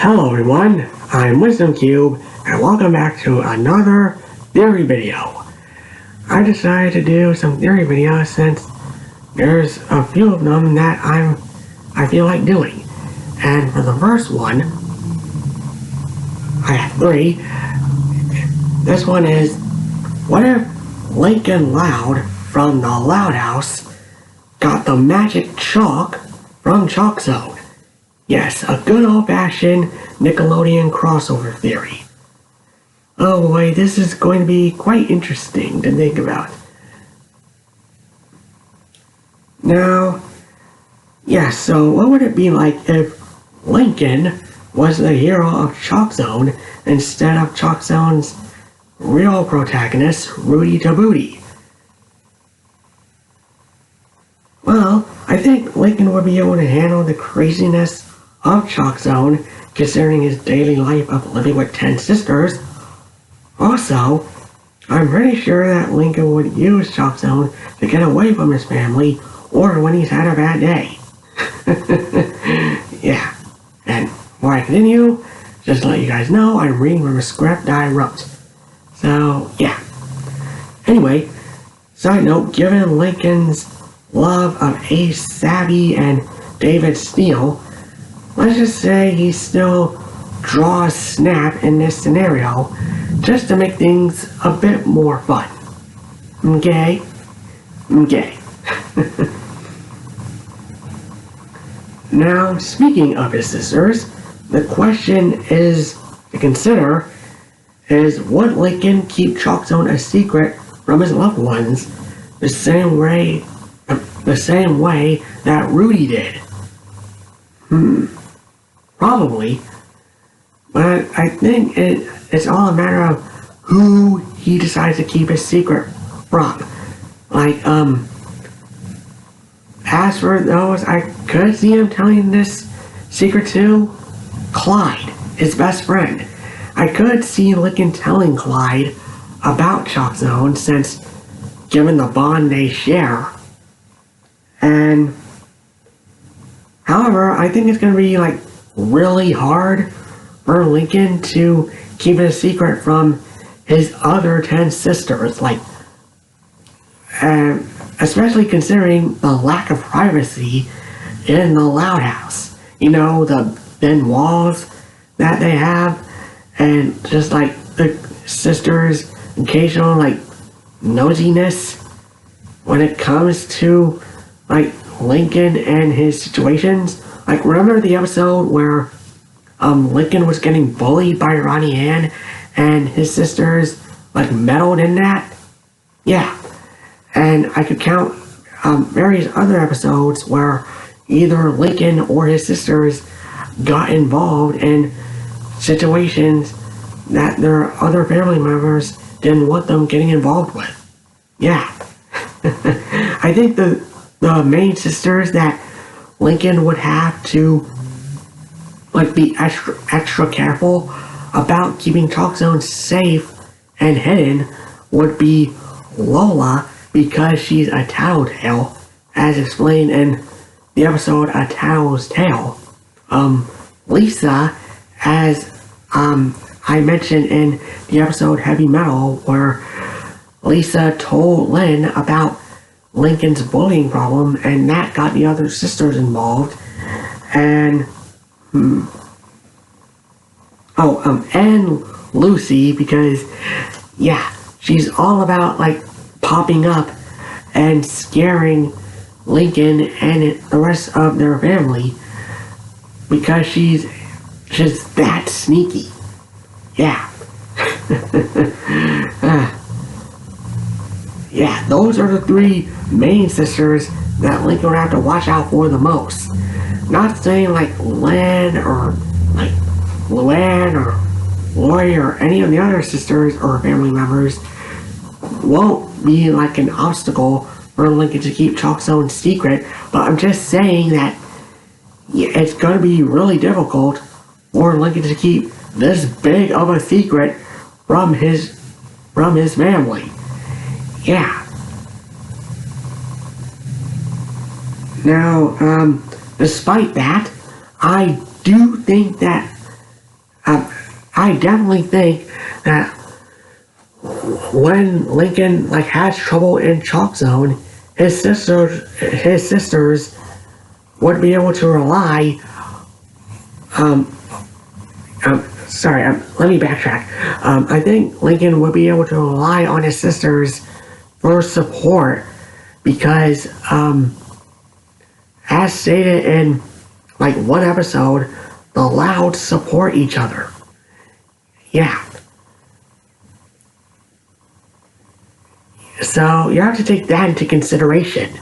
Hello everyone, I'm Wisdom Cube, and welcome back to another theory video. I decided to do some theory videos since there's a few of them that I feel like doing. And for the first one, I have three. This one is, what if Lincoln Loud from the Loud House got the magic chalk from Chalk Zone? Yes, a good old-fashioned Nickelodeon crossover theory. Oh boy, this is going to be quite interesting to think about. Now, yeah, so what would it be like if Lincoln was the hero of Chalk Zone instead of Chalk Zone's real protagonist, Rudy to Booty? Well, I think Lincoln would be able to handle the craziness of Chalk Zone, considering his daily life of living with 10 sisters. Also, I'm pretty sure that Lincoln would use Chalk Zone to get away from his family or when he's had a bad day. Yeah, and before I continue, just to let you guys know, I'm reading from a script that I wrote. So, yeah. Anyway, side note, given Lincoln's love of Ace Savvy and David Steele, let's just say he still draws Snap in this scenario, just to make things a bit more fun. Okay? Okay. Now, speaking of his sisters, the question is to consider is, would Lincoln keep Chalk Zone a secret from his loved ones the same way that Rudy did? Probably, but I think it's all a matter of who he decides to keep his secret from. Like, as for those, I could see him telling this secret to Clyde, his best friend. I could see Lincoln telling Clyde about Chalk Zone, since given the bond they share. And however, I think it's going to be like really hard for Lincoln to keep it a secret from his other 10 sisters, like, especially considering the lack of privacy in the Loud House. You know, the thin walls that they have, and just like the sisters' occasional like nosiness when it comes to like Lincoln and his situations. Like, remember the episode where Lincoln was getting bullied by Ronnie Ann and his sisters like meddled in that? Yeah. And I could count various other episodes where either Lincoln or his sisters got involved in situations that their other family members didn't want them getting involved with. Yeah. I think the main sisters that Lincoln would have to like be extra careful about keeping Chalk Zone safe and hidden would be Lola, because she's a tattletale, as explained in the episode A Tattle's Tale. Lisa, as I mentioned in the episode Heavy Metal, where Lisa told Lynn about Lincoln's bullying problem, and that got the other sisters involved. And and Lucy, because yeah, she's all about like popping up and scaring Lincoln and the rest of their family, because she's just that sneaky. Yeah. Yeah, those are the three main sisters that Lincoln would have to watch out for the most. Not saying like Lynn or like Luann or Lori or any of the other sisters or family members won't be like an obstacle for Lincoln to keep Chalk Zone secret, but I'm just saying that it's going to be really difficult for Lincoln to keep this big of a secret from his family. Yeah. Now, despite that, I do think that I definitely think that when Lincoln like has trouble in Chalk Zone, his sisters would be able to rely. Um, sorry, let me backtrack. I think Lincoln would be able to rely on his sisters for support because, as stated in like one episode, the Louds support each other. Yeah. So you have to take that into consideration.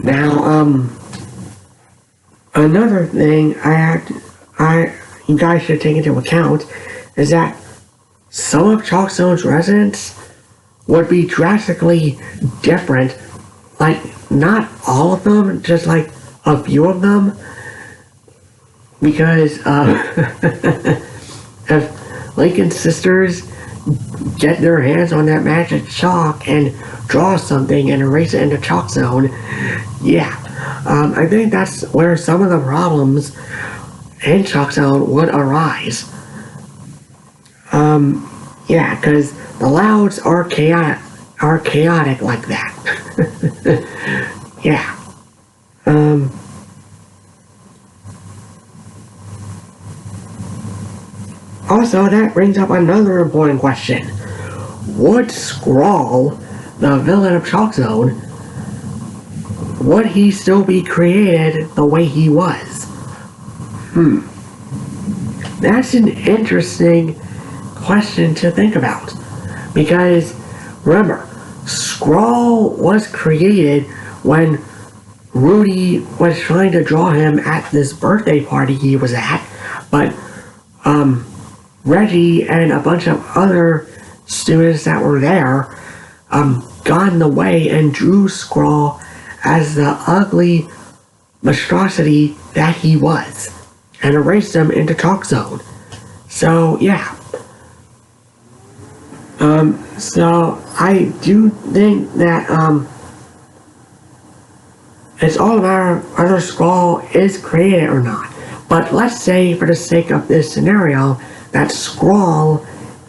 Now, another thing you guys should take into account is that some of Chalk Zone's residents would be drastically different. Like, not all of them, just like a few of them. Because, if Lincoln's sisters get their hands on that magic chalk and draw something and erase it into Chalk Zone, yeah. I think that's where some of the problems in Chalk Zone would arise. Yeah, because the Louds are chaotic like that. Yeah. Also, that brings up another important question. Would Scrawl, the villain of Chalk Zone, would he still be created the way he was? That's an interesting question to think about. Because, remember, Scrawl was created when Rudy was trying to draw him at this birthday party he was at, but, Reggie and a bunch of other students that were there, got in the way and drew Scrawl as the ugly monstrosity that he was, and erased him into Chalk Zone. So, yeah. So I do think that, it's all a matter of whether Scrawl is created or not. But let's say, for the sake of this scenario, that Scrawl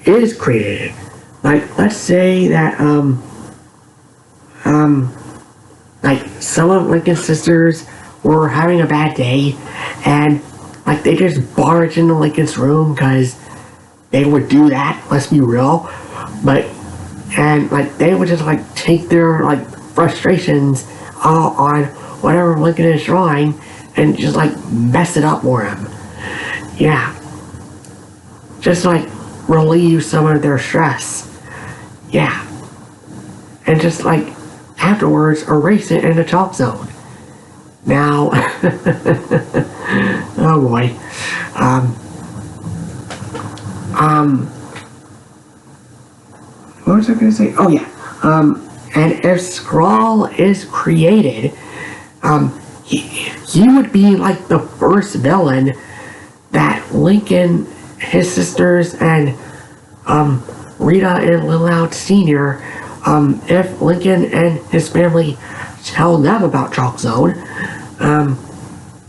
is created. Like, let's say that, like, some of Lincoln's sisters were having a bad day, and, like, they just barged into Lincoln's room, because they would do that, let's be real. But, and, like, they would just, like, take their, like, frustrations all on whatever Lincoln is drawing, and just, like, mess it up for him. Yeah. Just, like, relieve some of their stress. Yeah. And just, like, afterwards, erase it in the Chalk Zone. Now, oh boy. What was I gonna say? Oh yeah. And if Scrawl is created, he would be like the first villain that Lincoln, his sisters, and Rita and Lil Loud Sr., if Lincoln and his family tell them about Chalk Zone,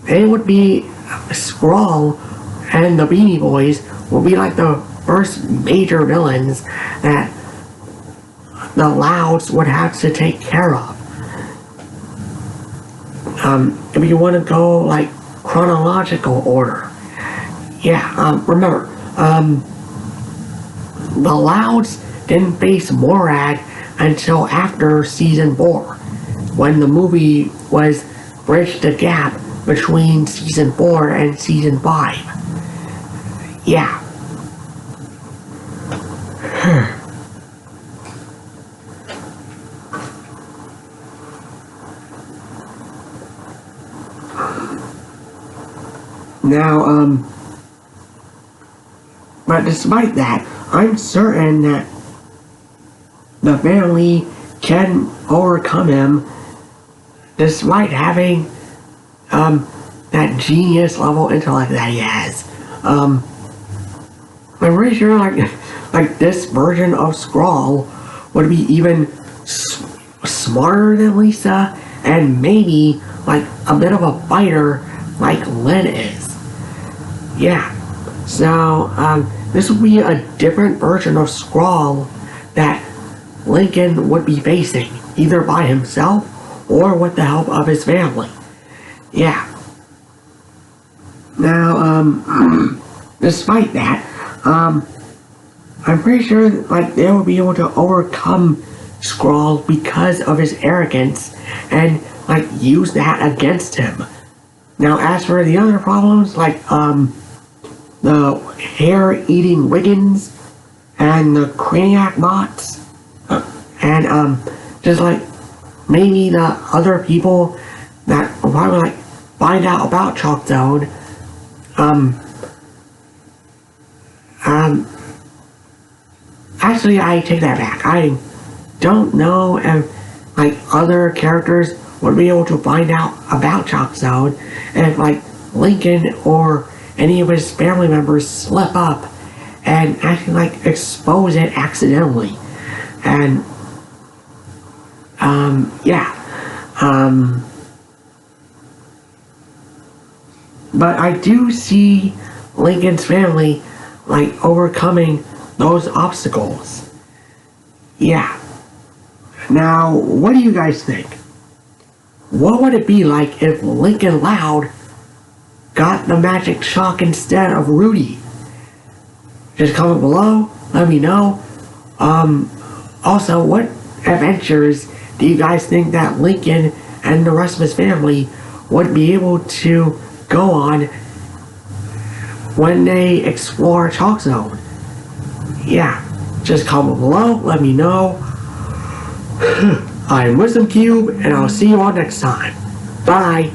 they would be Scrawl and the Beanie Boys will be like the first major villains that the Louds would have to take care of. If you want to go like chronological order, yeah. Remember, the Louds didn't face Morag until after season 4, when the movie was bridged the gap between season 4 and season 5. Yeah. Now, but despite that, I'm certain that the family can overcome him despite having that genius level intellect that he has. I'm pretty sure like this version of Scrawl would be even smarter than Lisa, and maybe like a bit of a fighter like Lynn is. Yeah. So, this would be a different version of Skrull that Lincoln would be facing, either by himself or with the help of his family. Yeah. Now, despite that, I'm pretty sure like they will be able to overcome Skrull because of his arrogance and like use that against him. Now, as for the other problems, like the hair-eating Wiggins and the Craniac bots, and just like maybe the other people that will probably like find out about Chalk Zone, actually I take that back. I don't know if like other characters would be able to find out about Chalk Zone, and if like Lincoln or any of his family members slip up and actually like expose it accidentally. And yeah. But I do see Lincoln's family like overcoming those obstacles. Yeah. Now, what do you guys think? What would it be like if Lincoln Loud got the magic shock instead of Rudy? Just comment below, let me know. Also, what adventures do you guys think that Lincoln and the rest of his family would be able to go on when they explore Chalk Zone? Yeah, just comment below, let me know. I'm Wisdom Cube, and I'll see you all next time. Bye!